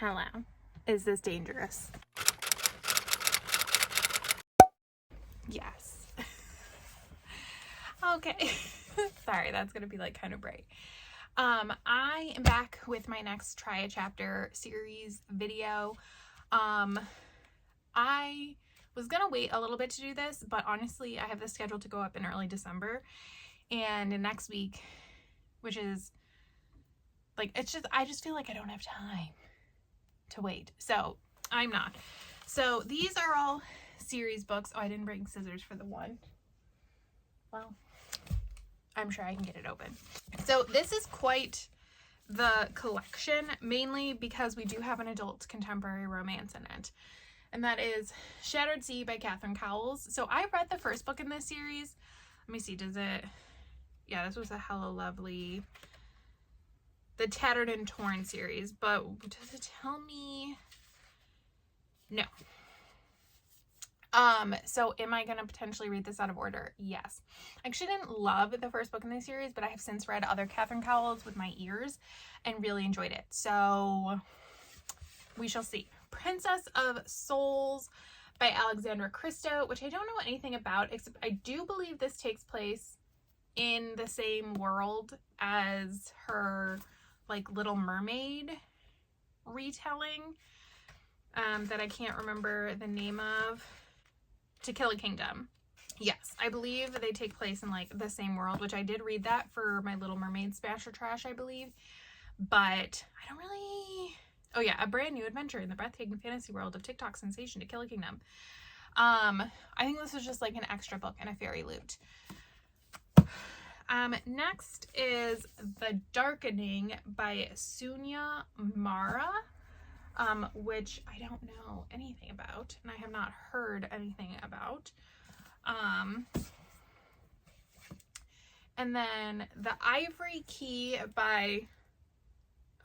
Hello. Is this dangerous? Yes. Okay. Sorry, that's gonna be like kind of bright. I am back with my next Try a Chapter series video. I was gonna wait a little bit to do this, but honestly, I have this scheduled to go up in early December, and next week, which is like, I just feel like I don't have time to wait, so I'm not. So these are all series books. Oh, I didn't bring scissors for the one. Well, I'm sure I can get it open. So this is quite the collection, mainly because we do have an adult contemporary romance in it, and that is Shattered Sea by Cowles. So I read the first book in this series. Let me see, does it... Yeah, this was a Hello Lovely, the Tattered and Torn series, but does it tell me? No. So am I going to potentially read this out of order? Yes. I actually didn't love the first book in this series, but I have since read other Cowles with my ears and really enjoyed it. So we shall see. Princess of Souls by Alexandra Christo, which I don't know anything about, except I do believe this takes place in the same world as her like Little Mermaid retelling that I can't remember the name of. To Kill a Kingdom. Yes, I believe they take place in like the same world, which I did read that for my Little Mermaid Smash or Trash, I believe. But I don't really... Oh yeah, a brand new adventure in the breathtaking fantasy world of TikTok sensation To Kill a Kingdom. I think this is just like an extra book in a fairy loot. Next is The Darkening by Sunya which I don't know anything about, and I have not heard anything about. And then The Ivory Key by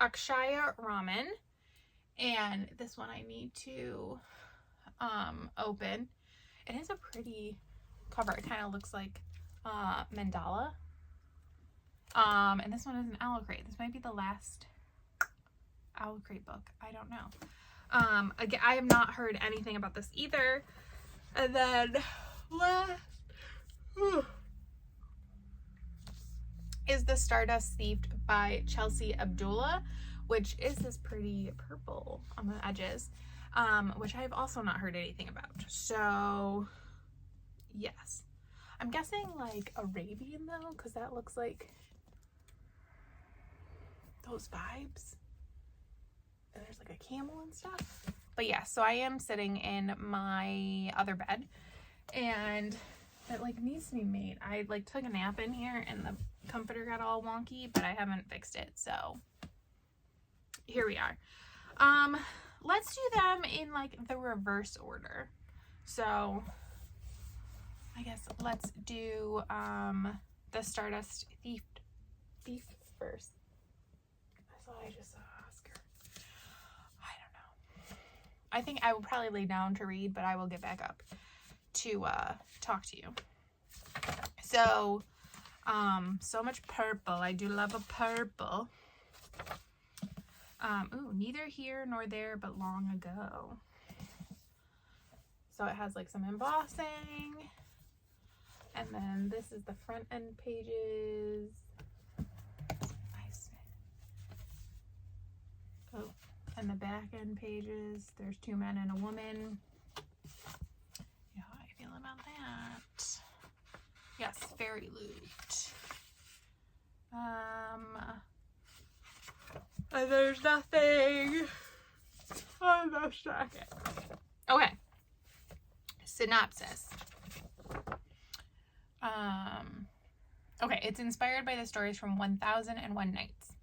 Akshaya Raman, and this one I need to open. It has a pretty cover. It kind of looks like mandala. And this one is an Owl Crate. This might be the last Owl Crate book. I don't know. Again, I have not heard anything about this either. And then last is The Stardust Thief by Chelsea Abdullah, which is this pretty purple on the edges, which I have also not heard anything about. So yes, I'm guessing like Arabian though, because that looks like those vibes. And there's like a camel and stuff. But yeah, so I am sitting in my other bed, and it like needs to be made. I like took a nap in here and the comforter got all wonky, but I haven't fixed it, so here we are. Let's do them in like the reverse order. So I guess let's do The Stardust Thief first. I thought I just saw Oscar. I don't know. I think I will probably lay down to read, but I will get back up to talk to you. So so much purple. I do love a purple. Ooh, Neither Here Nor There But Long Ago. So it has like some embossing, and then this is the front end pages. Nice. Oh, and the back end pages. There's two men and a woman. Yeah, how I feel about that. Yes, fairy loot. And there's nothing on the second. Okay. Synopsis. Okay, it's inspired by the stories from 1001 Nights.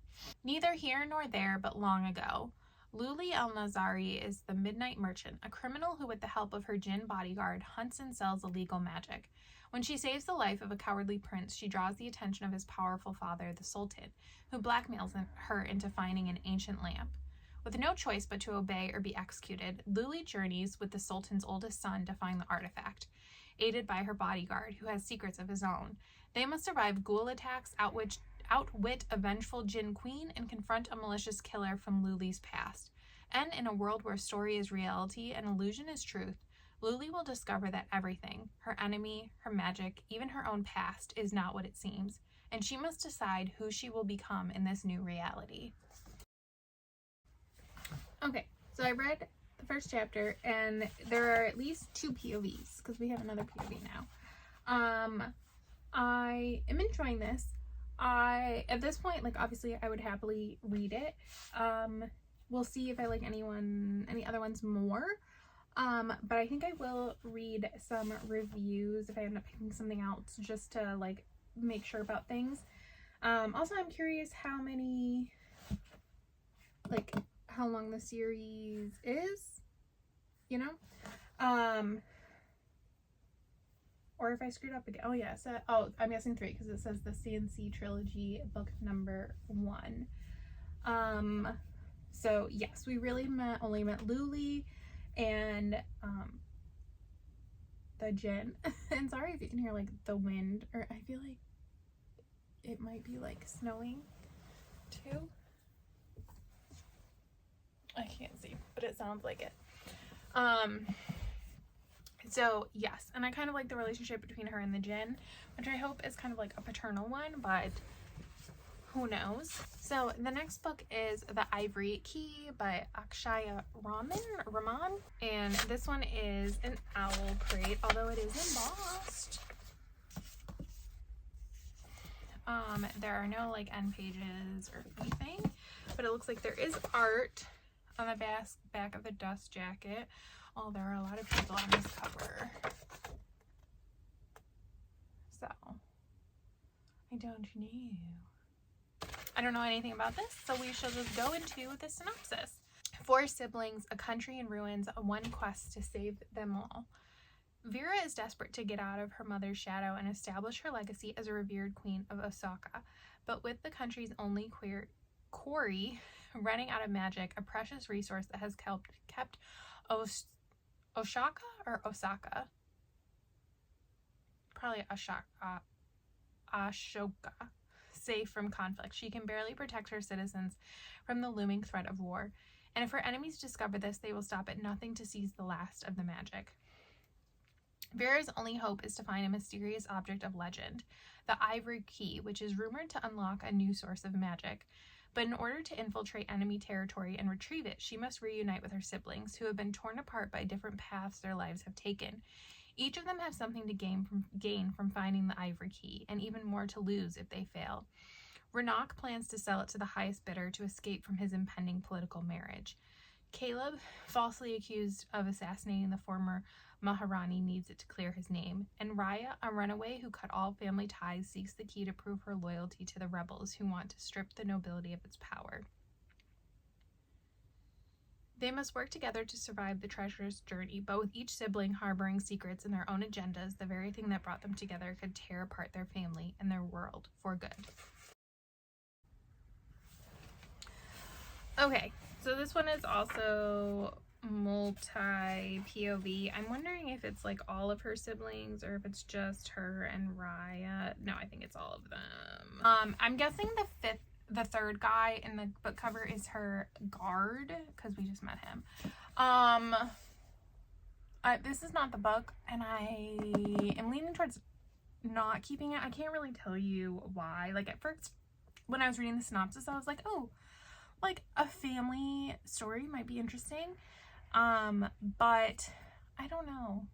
Neither here nor there, but long ago, Luli El-Nazari is the Midnight Merchant, a criminal who, with the help of her jinn bodyguard, hunts and sells illegal magic. When she saves the life of a cowardly prince, she draws the attention of his powerful father, the Sultan, who blackmails her into finding an ancient lamp. With no choice but to obey or be executed, Luli journeys with the Sultan's oldest son to find the artifact, aided by her bodyguard, who has secrets of his own. They must survive ghoul attacks, outwit a vengeful jinn queen, and confront a malicious killer from Luli's past. And in a world where story is reality and illusion is truth, Luli will discover that everything, her enemy, her magic, even her own past, is not what it seems, and she must decide who she will become in this new reality. Okay, so I read the first chapter, and there are at least 2 POVs, because we have another POV now. I am enjoying this. At this point, like, obviously I would happily read it. We'll see if I like any other ones more. But I think I will read some reviews if I end up picking something else, just to like make sure about things. Also, I'm curious how long the series is, you know? Or if I screwed up again. Oh yeah, so I'm guessing 3 because it says the CNC trilogy book number 1. So yes, we really only met Luli and the Jinn. And sorry if you can hear like the wind, or I feel like it might be like snowing too. I can't see, but it sounds like it. So yes, and I kind of like the relationship between her and the Jinn, which I hope is kind of like a paternal one, but who knows. So the next book is The Ivory Key by Akshaya Raman, and this one is an owl crate, although it is embossed. There are no like end pages or anything, but it looks like there is art on the back of the dust jacket. Oh, there are a lot of people on this cover. So, I don't know anything about this, so we shall just go into the synopsis. 4 siblings, a country in ruins, one quest to save them all. Vera is desperate to get out of her mother's shadow and establish her legacy as a revered queen of Osaka, but with the country's only quarry running out of magic, a precious resource that has kept Osaka or Osaka? Probably Ashoka safe from conflict. She can barely protect her citizens from the looming threat of war, and if her enemies discover this, they will stop at nothing to seize the last of the magic. Vera's only hope is to find a mysterious object of legend, the Ivory Key, which is rumored to unlock a new source of magic. But in order to infiltrate enemy territory and retrieve it, she must reunite with her siblings, who have been torn apart by different paths their lives have taken. Each of them have something to gain from finding the Ivory Key, and even more to lose if they fail. Ranak plans to sell it to the highest bidder to escape from his impending political marriage. Caleb, falsely accused of assassinating the former Maharani, needs it to clear his name, and Raya, a runaway who cut all family ties, seeks the key to prove her loyalty to the rebels who want to strip the nobility of its power. They must work together to survive the treacherous journey, but with each sibling harboring secrets and their own agendas, the very thing that brought them together could tear apart their family and their world for good. Okay, so this one is also multi-POV. I'm wondering if it's like all of her siblings or if it's just her and Raya. No, I think it's all of them. I'm guessing the third guy in the book cover is her guard, because we just met him. This is not the book, and I am leaning towards not keeping it. I can't really tell you why. Like, at first, when I was reading the synopsis, I was like, oh, like a family story might be interesting. But I don't know.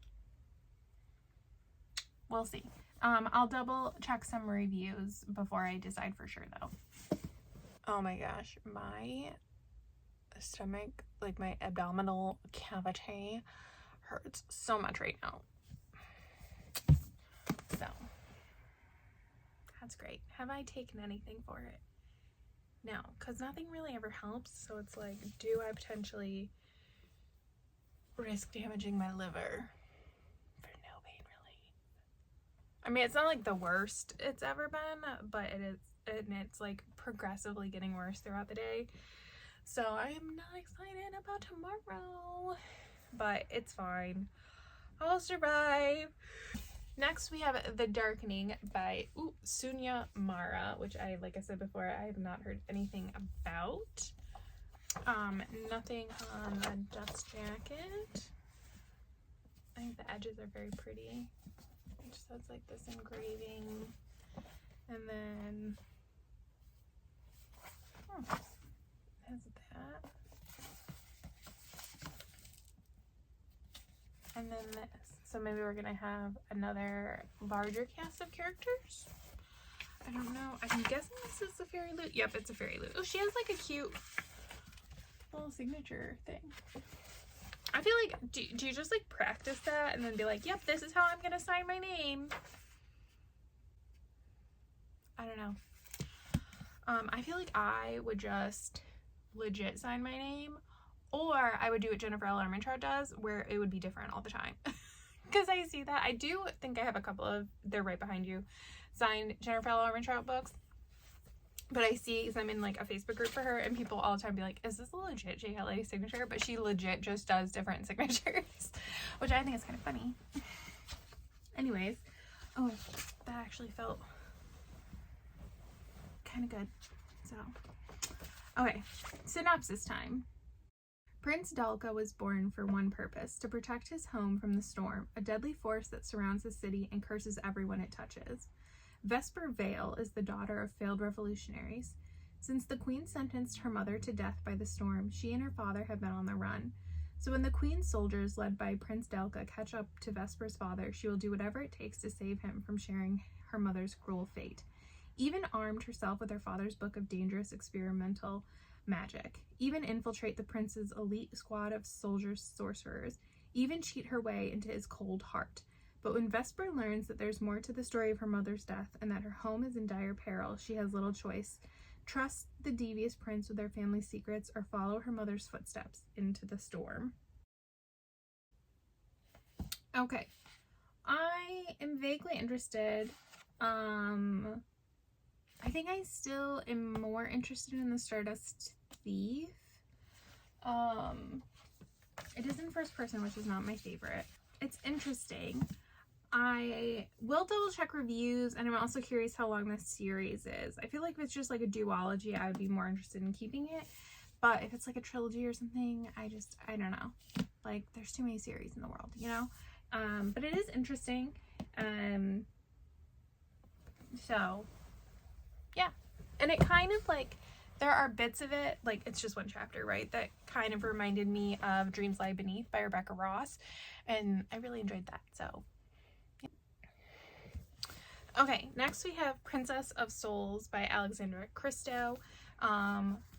We'll see. I'll double check some reviews before I decide for sure, though. Oh my gosh, my stomach, like my abdominal cavity, hurts so much right now. So, that's great. Have I taken anything for it? No, because nothing really ever helps, so it's like, do I potentially risk damaging my liver for no pain relief? I mean, it's not like the worst it's ever been, but it is, and it's like progressively getting worse throughout the day, so I am not excited about tomorrow, but it's fine. I'll survive. Next, we have The Darkening by Sunya, which like I said before, I have not heard anything about. Nothing on the dust jacket. I think the edges are very pretty. It just has like this engraving, and then it has that, and then this. So maybe we're gonna have another larger cast of characters. I don't know. I'm guessing this is a fairy loot. Yep, it's a fairy loot. Oh, she has like a cute little signature thing. I feel like, do you just like practice that and then be like, yep, this is how I'm gonna sign my name? I don't know. I feel like I would just legit sign my name, or I would do what Jennifer L. Armentrout does, where it would be different all the time. Because I see that. I do think I have a couple of, they're right behind you, signed Jennifer L. Armentrout books. But I see, because I'm in like a Facebook group for her, and people all the time be like, is this a legit JLA signature? But she legit just does different signatures, which I think is kind of funny. Anyways, oh, that actually felt kind of good. So, okay, synopsis time. Prince Dalka was born for one purpose, to protect his home from the storm, a deadly force that surrounds the city and curses everyone it touches. Vesper Vale is the daughter of failed revolutionaries. Since the queen sentenced her mother to death by the storm, she and her father have been on the run. So when the queen's soldiers, led by Prince Dalka, catch up to Vesper's father, she will do whatever it takes to save him from sharing her mother's cruel fate. Even armed herself with her father's book of dangerous experimental magic. Even infiltrate the prince's elite squad of soldiers, sorcerers. Even cheat her way into his cold heart. But when Vesper learns that there's more to the story of her mother's death and that her home is in dire peril, she has little choice. Trust the devious prince with their family secrets, or follow her mother's footsteps into the storm. Okay. I am vaguely interested. I think I still am more interested in the Stardust Thief. It is in first person, which is not my favorite. It's interesting. I will double check reviews, and I'm also curious how long this series is. I feel like if it's just like a duology, I would be more interested in keeping it. But if it's like a trilogy or something, I don't know. Like, there's too many series in the world, you know? But it is interesting. So, yeah. And it kind of like, there are bits of it, like it's just one chapter, right? That kind of reminded me of Dreams Lie Beneath by Rebecca Ross. And I really enjoyed that, so. Okay, next we have Princess of Souls by Alexandra Christo,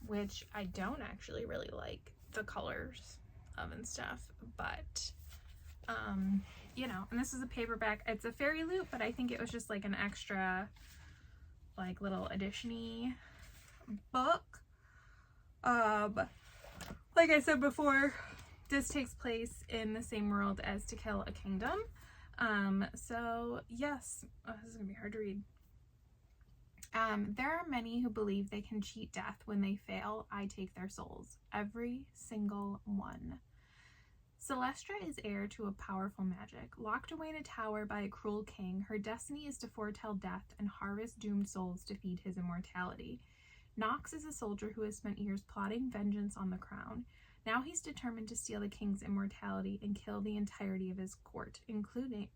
which I don't actually really like the colors of and stuff, but, you know, and this is a paperback. It's a fairy loot, but I think it was just like an extra, like, little edition-y book. Like I said before, this takes place in the same world as To Kill a Kingdom. So yes, this is gonna be hard to read. There are many who believe they can cheat death. When they fail, I take their souls. Every single one. Celestra is heir to a powerful magic. Locked away in a tower by a cruel king, her destiny is to foretell death and harvest doomed souls to feed his immortality. Nox is a soldier who has spent years plotting vengeance on the crown. Now he's determined to steal the king's immortality and kill the entirety of his court,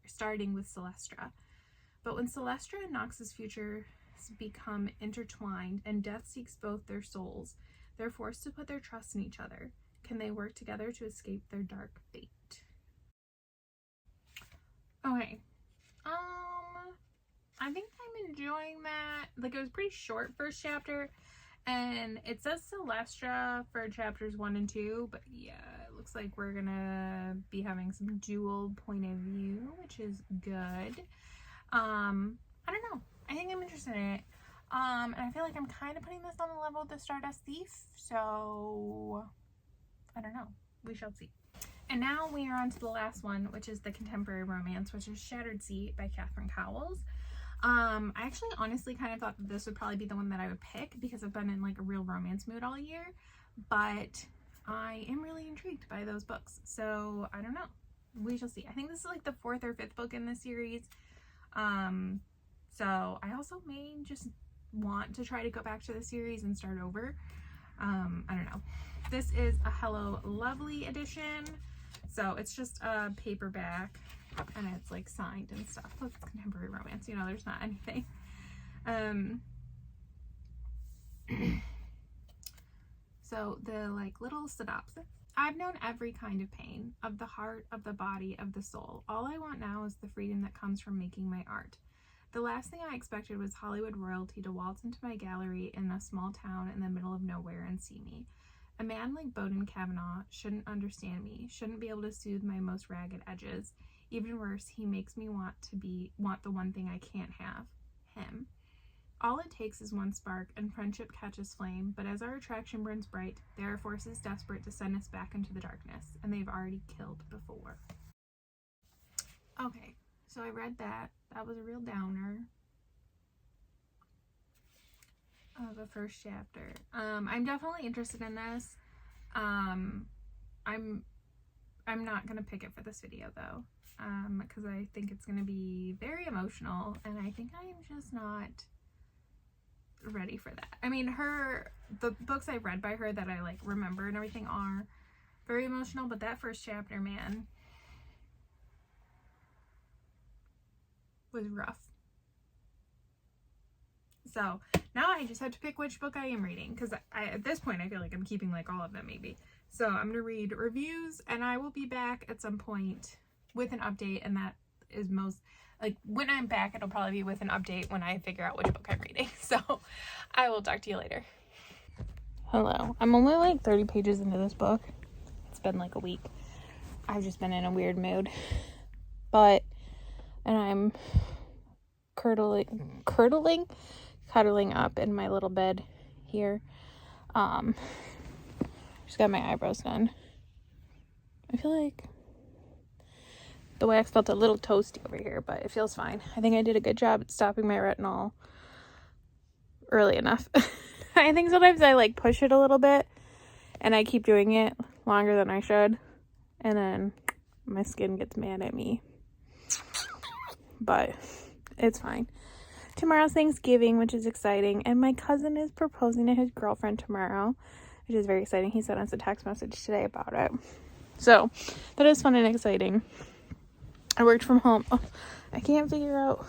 starting with Celestra. But when Celestra and Nox's futures become intertwined and death seeks both their souls, they're forced to put their trust in each other. Can they work together to escape their dark fate? Okay. I think I'm enjoying that. Like, it was pretty short first chapter. And it says Celestra for chapters 1 and 2, but yeah, it looks like we're gonna be having some dual point of view, which is good. I don't know. I think I'm interested in it. And I feel like I'm kind of putting this on the level of the Stardust Thief, so I don't know. We shall see. And now we are on to the last one, which is the contemporary romance, which is Shattered Sea by Cowles. I actually honestly kind of thought that this would probably be the one that I would pick because I've been in like a real romance mood all year, but I am really intrigued by those books, so I don't know. We shall see. I think this is like the 4th or 5th book in the series, so I also may just want to try to go back to the series and start over. I don't know. This is a Hello Lovely edition. So it's just a paperback and it's like signed and stuff. Plus it's contemporary romance, you know, there's not anything. So the like little synopsis. I've known every kind of pain, of the heart, of the body, of the soul. All I want now is the freedom that comes from making my art. The last thing I expected was Hollywood royalty to waltz into my gallery in a small town in the middle of nowhere and see me. A man like Bowden Kavanaugh shouldn't understand me, shouldn't be able to soothe my most ragged edges. Even worse, he makes me want the one thing I can't have, him. All it takes is one spark, and friendship catches flame, but as our attraction burns bright, there are forces desperate to send us back into the darkness, and they've already killed before. Okay, so I read that. That was a real downer of a first chapter. I'm definitely interested in this. I'm not gonna pick it for this video though, because I think it's gonna be very emotional, and I think I'm just not ready for that. I mean, the books I read by her that I like remember and everything are very emotional, but that first chapter, man, was rough. So now I just have to pick which book I am reading, because at this point I feel like I'm keeping like all of them maybe. So I'm gonna read reviews, and I will be back at some point with an update, and that is most like when I'm back, it'll probably be with an update when I figure out which book I'm reading. So I will talk to you later. Hello. I'm only like 30 pages into this book. It's been like a week. I've just been in a weird mood. And I'm cuddling up in my little bed here. Just got my eyebrows done. I feel like the wax felt a little toasty over here, but it feels fine. I think I did a good job at stopping my retinol early enough. I think sometimes I like push it a little bit and I keep doing it longer than I should, and then my skin gets mad at me, but it's fine. Tomorrow's Thanksgiving, which is exciting, and my cousin is proposing to his girlfriend tomorrow, which is very exciting. He sent us a text message today about it, so that is fun and exciting. I worked from home. Oh, I can't figure out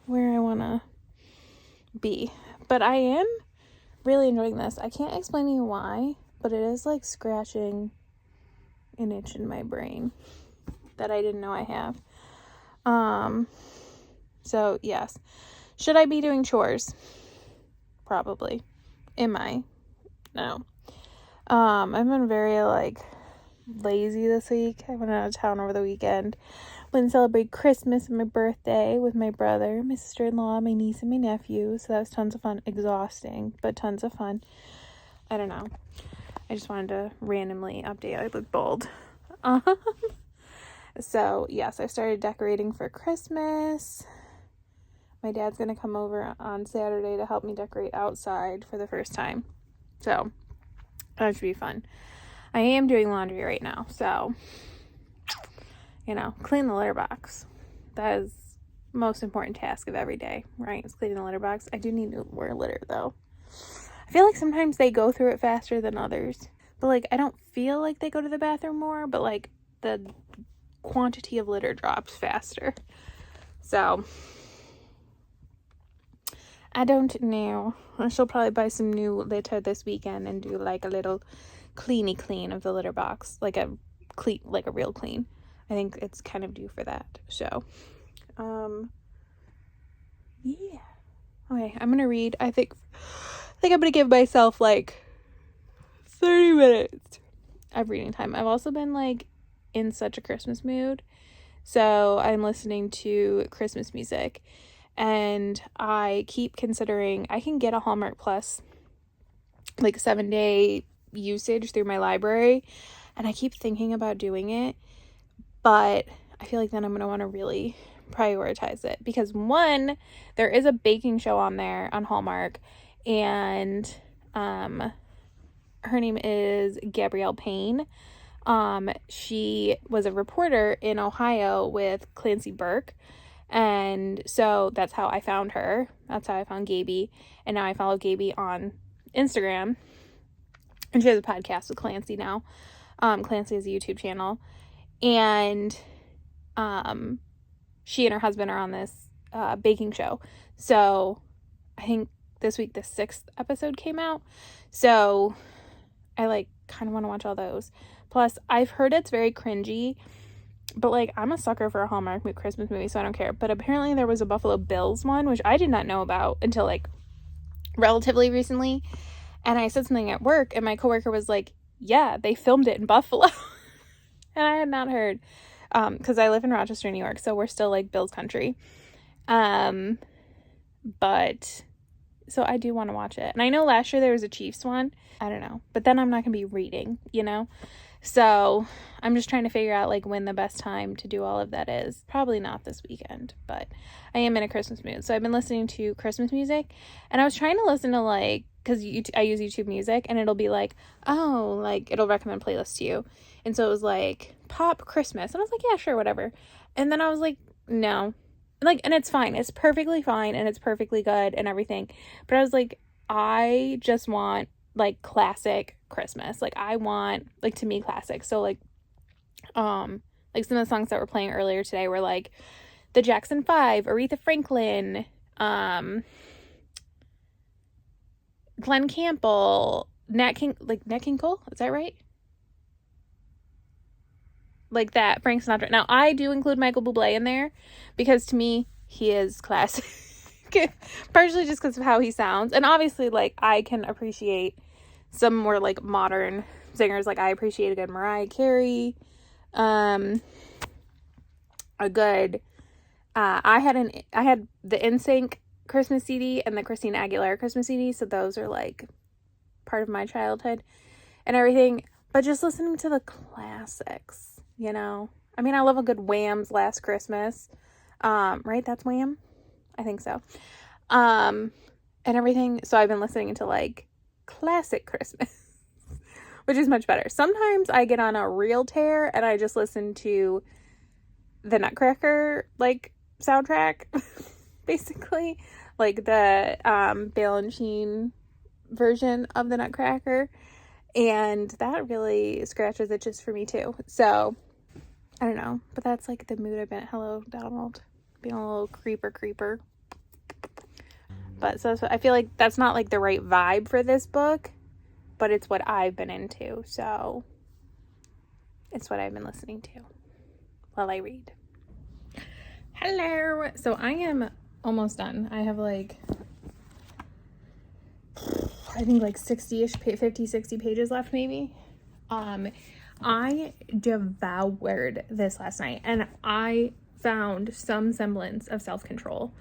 where I want to be, but I am really enjoying this. I can't explain to you why, but it is like scratching an itch in my brain that I didn't know I have. So yes. Should I be doing chores? Probably. Am I? No. I've been very like lazy this week. I went out of town over the weekend. Went and celebrated Christmas and my birthday with my brother, my sister-in-law, my niece, and my nephew. So that was tons of fun. Exhausting, but tons of fun. I don't know. I just wanted to randomly update. I look bold. So yes, I started decorating for Christmas. My dad's gonna come over on Saturday to help me decorate outside for the first time. So that should be fun. I am doing laundry right now, so, you know, clean the litter box. That is the most important task of every day, right? Is cleaning the litter box. I do need to wear litter, though. I feel like sometimes they go through it faster than others. But, like, I don't feel like they go to the bathroom more, but, like, the quantity of litter drops faster. So, I don't know. I shall probably buy some new litter this weekend and do, like, a little cleany clean of the litter box, like a real clean. I think it's kind of due for that. So yeah, okay, I'm gonna read. I think I'm gonna give myself like 30 minutes of reading time. I've also been like in such a Christmas mood, so I'm listening to Christmas music, and I keep considering I can get a Hallmark Plus like 7-day usage through my library, and I keep thinking about doing it, but I feel like then I'm going to want to really prioritize it, because one, there is a baking show on there on Hallmark, and her name is Gabrielle Payne. She was a reporter in Ohio with Clancy Burke, and so that's how I found her. That's how I found Gaby, and now I follow Gaby on Instagram. And she has a podcast with Clancy now. Clancy has a YouTube channel. And she and her husband are on this baking show. So I think this week the 6th episode came out. So I like kind of want to watch all those. Plus, I've heard it's very cringy. But like, I'm a sucker for a Hallmark Christmas movie, so I don't care. But apparently there was a Buffalo Bills one, which I did not know about until like relatively recently. And I said something at work, and my coworker was like, yeah, they filmed it in Buffalo. And I had not heard, because I live in Rochester, New York, so we're still like Bills country. But so I do want to watch it. And I know last year there was a Chiefs one. I don't know. But then I'm not going to be reading, you know? So I'm just trying to figure out like when the best time to do all of that is. Probably not this weekend, but I am in a Christmas mood. So I've been listening to Christmas music, and I was trying to listen to like, because I use YouTube Music, and it'll be like, oh, like it'll recommend playlists to you. And so it was like pop Christmas, and I was like, yeah, sure, whatever. And then I was like, no, like, and it's fine. It's perfectly fine, and it's perfectly good and everything. But I was like, I just want like classic Christmas. Like I want like, to me, classic. So like some of the songs that were playing earlier today were like the Jackson 5, Aretha Franklin, Glenn Campbell, Nat King Cole, is that right? Like that, Frank Sinatra. Now I do include Michael Bublé in there because to me he is classic. Partially just because of how he sounds, and obviously like I can appreciate some more like modern singers. Like I appreciate a good Mariah Carey, a good I had the NSYNC Christmas CD and the Christina Aguilera Christmas CD, so those are like part of my childhood and everything. But just listening to the classics, you know, I mean, I love a good Wham's Last Christmas, right? That's Wham, I think so, and everything. So I've been listening to like classic Christmas, which is much better. Sometimes I get on a real tear and I just listen to the Nutcracker like soundtrack, basically, like the Balanchine version of the Nutcracker, and that really scratches itches for me too. So I don't know, but that's like the mood I've been. Hello, Donald, being a little creeper. But so I feel like that's not like the right vibe for this book, but it's what I've been into, so it's what I've been listening to while I read. Hello. So I am almost done. I have like, I think like 60-ish, 50, 60 pages left maybe. I devoured this last night, and I found some semblance of self-control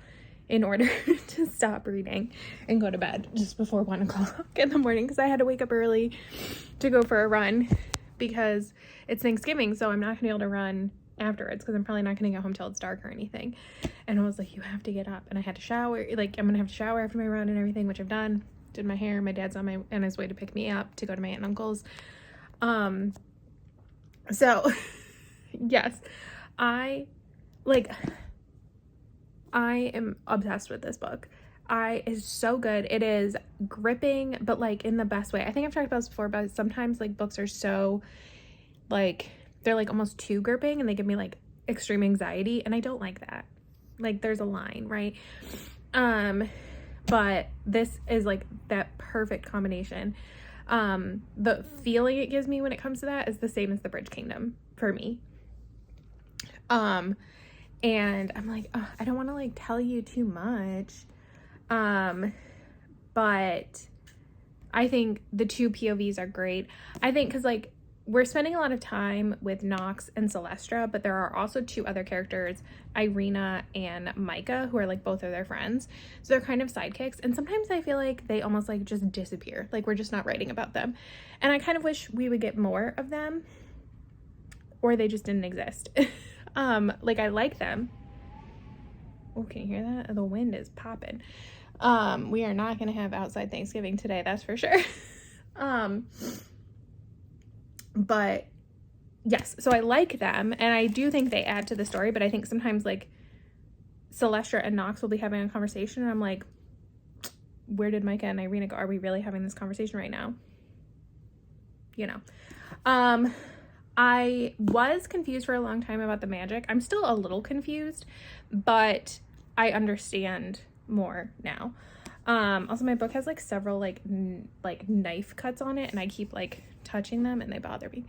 in order to stop reading and go to bed just before 1 o'clock in the morning, because I had to wake up early to go for a run because it's Thanksgiving, so I'm not gonna be able to run afterwards because I'm probably not gonna get home till it's dark or anything. And I was like, you have to get up, and I had to shower. Like, I'm gonna have to shower after my run and everything, which I've done. Did my hair. My dad's on his way to pick me up to go to my aunt and uncle's. So yes, I am obsessed with this book. It's so good. It is gripping, but like in the best way. I think I've talked about this before, but sometimes like books are so like, they're like almost too gripping and they give me like extreme anxiety, and I don't like that. Like there's a line, right? But this is like that perfect combination. The feeling it gives me when it comes to that is the same as The Bridge Kingdom for me. And I'm like, oh, I don't want to like tell you too much. But I think the two POVs are great. I think because like we're spending a lot of time with Nox and Celestra, but there are also two other characters, Irina and Micah, who are like both of their friends. So they're kind of sidekicks. And sometimes I feel like they almost like just disappear. Like we're just not writing about them. And I kind of wish we would get more of them, or they just didn't exist. Like I like them. Oh, can you hear that? The wind is popping. We are not going to have outside Thanksgiving today, that's for sure. But yes, so I like them, and I do think they add to the story, but I think sometimes like Celestra and Nox will be having a conversation, and I'm like, where did Micah and Irina go? Are we really having this conversation right now? you know. I was confused for a long time about the magic. I'm still a little confused, but I understand more now. Also my book has like several like knife cuts on it, and I keep like touching them and they bother me.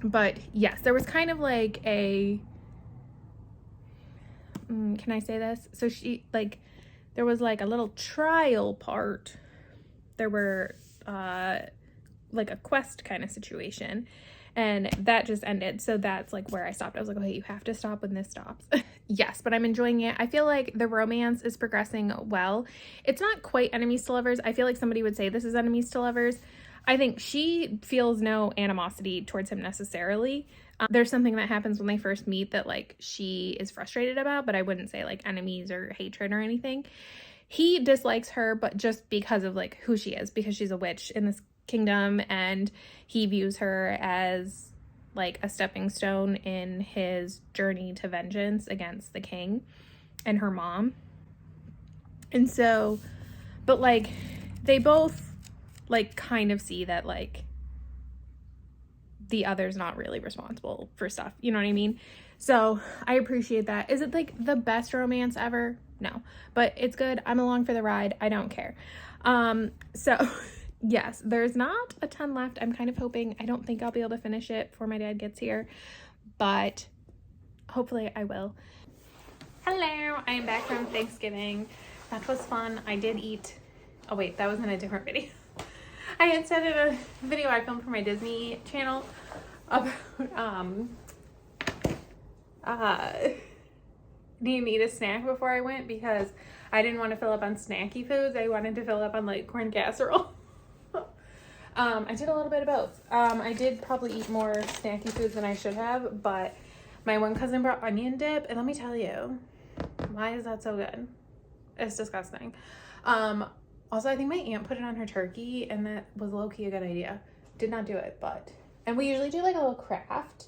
But yes, there was kind of like a, can I say this? So she like, there was like a little trial part. There were, like a quest kind of situation, and that just ended. So that's like where I stopped. I was like, okay, you have to stop when this stops. Yes, but I'm enjoying it. I feel like the romance is progressing well. It's not quite enemies to lovers. I feel like somebody would say this is enemies to lovers. I think she feels no animosity towards him necessarily. There's something that happens when they first meet that like she is frustrated about, but I wouldn't say like enemies or hatred or anything. He dislikes her, but just because of like who she is, because she's a witch in this kingdom, and he views her as like a stepping stone in his journey to vengeance against the king and her mom. And so, but like they both like kind of see that like the other's not really responsible for stuff, you know what I mean? So I appreciate that. Is it like the best romance ever? No, but it's good. I'm along for the ride. I don't care. So yes, there's not a ton left. I'm kind of hoping, I don't think I'll be able to finish it before my dad gets here, but hopefully I will. Hello, I am back from Thanksgiving. That was fun. I did eat, oh wait, that was in a different video. I had said in a video I filmed for my Disney channel about, needing to eat a snack before I went because I didn't want to fill up on snacky foods. I wanted to fill up on like corn casserole. I did a little bit of both. I did probably eat more snacky foods than I should have, but my one cousin brought onion dip, and let me tell you, why is that so good? It's disgusting. Also, I think my aunt put it on her turkey, and that was low-key a good idea. Did not do it, but, and we usually do like a little craft.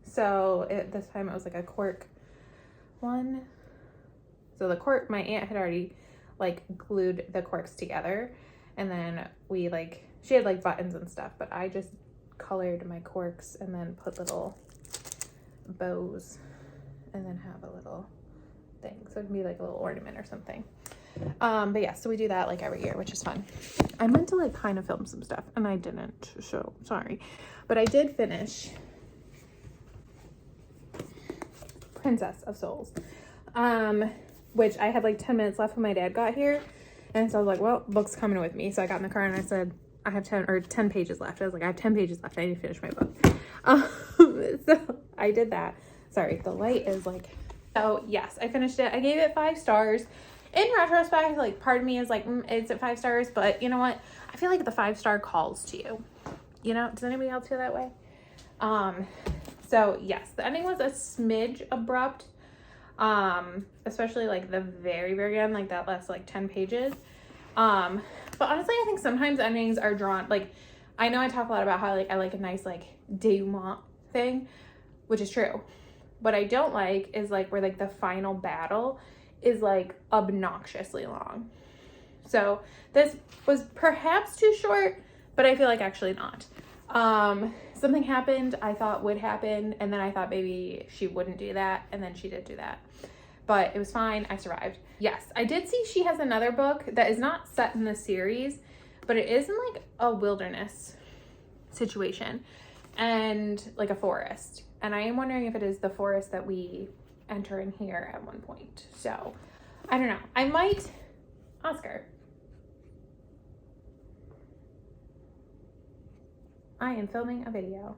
So this time it was like a cork one. So the cork, my aunt had already like glued the corks together, and then we like, she had like buttons and stuff, but I just colored my corks and then put little bows and then have a little thing. So it'd be like a little ornament or something. But yeah, so we do that like every year, which is fun. I meant to like kind of film some stuff and I didn't, so sorry. But I did finish Princess of Souls, which I had like 10 minutes left when my dad got here. And so I was like, well, book's coming with me. So I got in the car and I said, I have 10 pages left. I was like, I have 10 pages left. I need to finish my book. So I did that. Sorry, the light is like, so yes, I finished it. I gave it 5 stars. In retrospect, like part of me is like, it's at 5 stars, but you know what? I feel like the 5-star calls to you. You know, does anybody else feel that way? So yes, the ending was a smidge abrupt. Especially like the very, very end, like that last like 10 pages. But honestly, I think sometimes endings are drawn, like, I know I talk a lot about how like I like a nice like denouement thing, which is true. What I don't like is like where like the final battle is like obnoxiously long. So this was perhaps too short, but I feel like actually not. Something happened I thought would happen, and then I thought maybe she wouldn't do that, and then she did do that. But it was fine. I survived. Yes, I did see she has another book that is not set in the series, but it is in like a wilderness situation and like a forest. And I am wondering if it is the forest that we enter in here at one point. So I don't know. I might, Oscar. I am filming a video.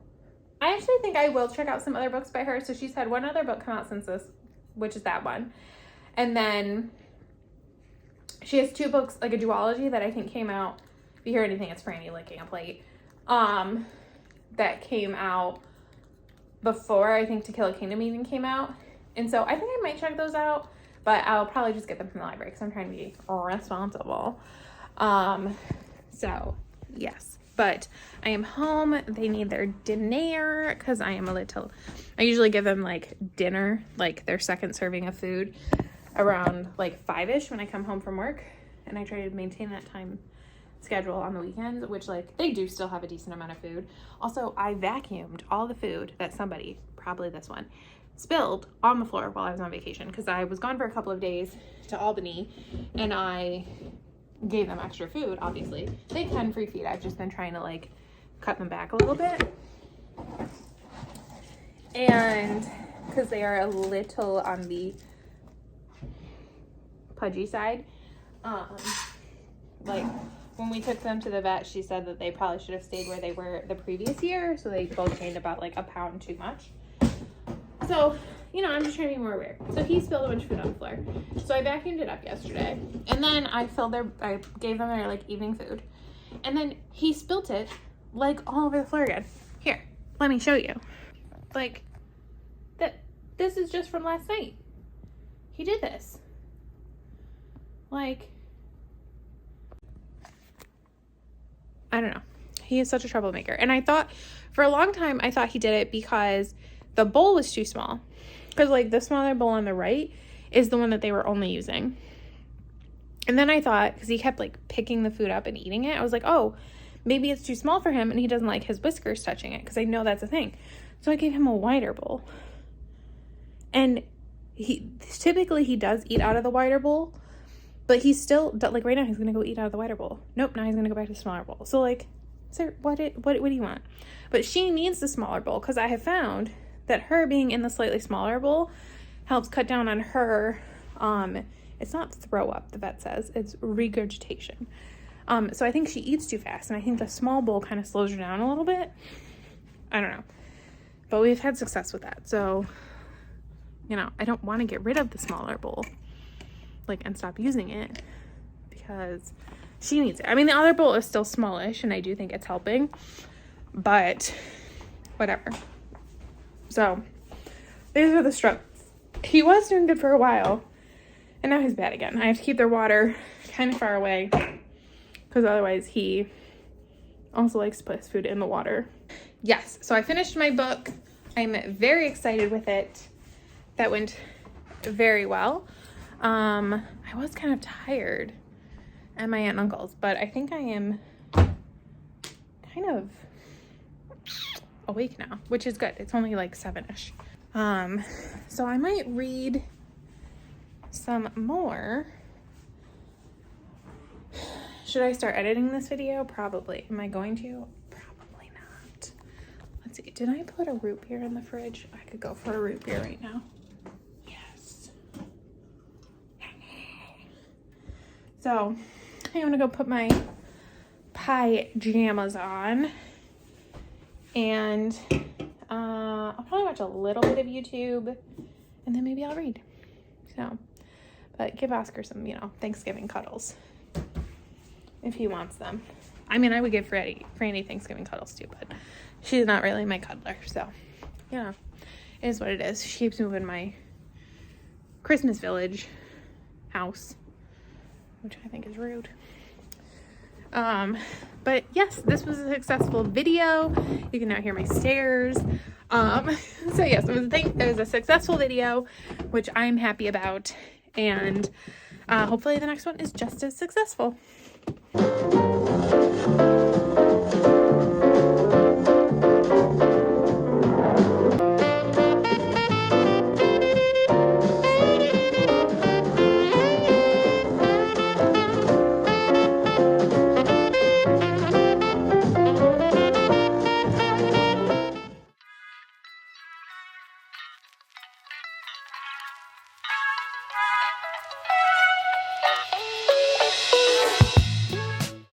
I actually think I will check out some other books by her. So she's had one other book come out since this, which is that one. And then she has 2 books, like a duology that I think came out. If you hear anything, it's Franny licking a plate. That came out before I think To Kill a Kingdom even came out. And so I think I might check those out, but I'll probably just get them from the library because I'm trying to be responsible. So yes. But I am home. They need their dinner because I am a little, I usually give them like dinner, like their second serving of food around like 5-ish when I come home from work. and I try to maintain that time schedule on the weekends, which like they do still have a decent amount of food. Also, I vacuumed all the food that somebody, probably this one, spilled on the floor while I was on vacation, because I was gone for a couple of days to Albany and I gave them extra food. Obviously they can free feed. I've just been trying to like cut them back a little bit, and because they are a little on the pudgy side. Like when we took them to the vet, she said that they probably should have stayed where they were the previous year, so they both gained about like a pound too much. So, you know, I'm just trying to be more aware. So he spilled a bunch of food on the floor, so I vacuumed it up yesterday, and then I gave them their like evening food, and then he spilt it like all over the floor again. Here, let me show you. Like this is just from last night. He did this. Like, I don't know. He is such a troublemaker. And I thought, for a long time, I thought he did it because the bowl was too small. Because, like, the smaller bowl on the right is the one that they were only using. And then I thought, because he kept, like, picking the food up and eating it, I was like, oh, maybe it's too small for him and he doesn't like his whiskers touching it, because I know that's a thing. So I gave him a wider bowl. And he does eat out of the wider bowl, but he's still, like, right now he's gonna go eat out of the wider bowl. Nope, now he's gonna go back to the smaller bowl. So, like, sir, what do you want? But she needs the smaller bowl, because I have found that her being in the slightly smaller bowl helps cut down on her, it's not throw up, the vet says, it's regurgitation. So I think she eats too fast, and I think the small bowl kind of slows her down a little bit. I don't know, but we've had success with that. So, you know, I don't want to get rid of the smaller bowl, like, and stop using it, because she needs it. I mean, the other bowl is still smallish, and I do think it's helping, but whatever. So these are the struggles. He was doing good for a while, and now he's bad again. I have to keep their water kind of far away, because otherwise he also likes to put his food in the water. Yes, so I finished my book. I'm very excited with it. That went very well. I was kind of tired at my aunt and uncle's, but I think I am kind of awake now, which is good. It's only like 7-ish. So I might read some more. Should I start editing this video? Probably. Am I going to? Probably not. Let's see. Did I put a root beer in the fridge? I could go for a root beer right now. So I'm gonna go put my pajamas on, and I'll probably watch a little bit of YouTube, and then maybe I'll read. So, but give Oscar some, you know, Thanksgiving cuddles if he wants them. I mean, I would give Franny Thanksgiving cuddles too, but she's not really my cuddler, so, you know, it is what it is. She keeps moving my Christmas village house, which I think is rude. But yes, this was a successful video. You can now hear my stairs. So yes, it was a successful video, which I'm happy about, and hopefully the next one is just as successful.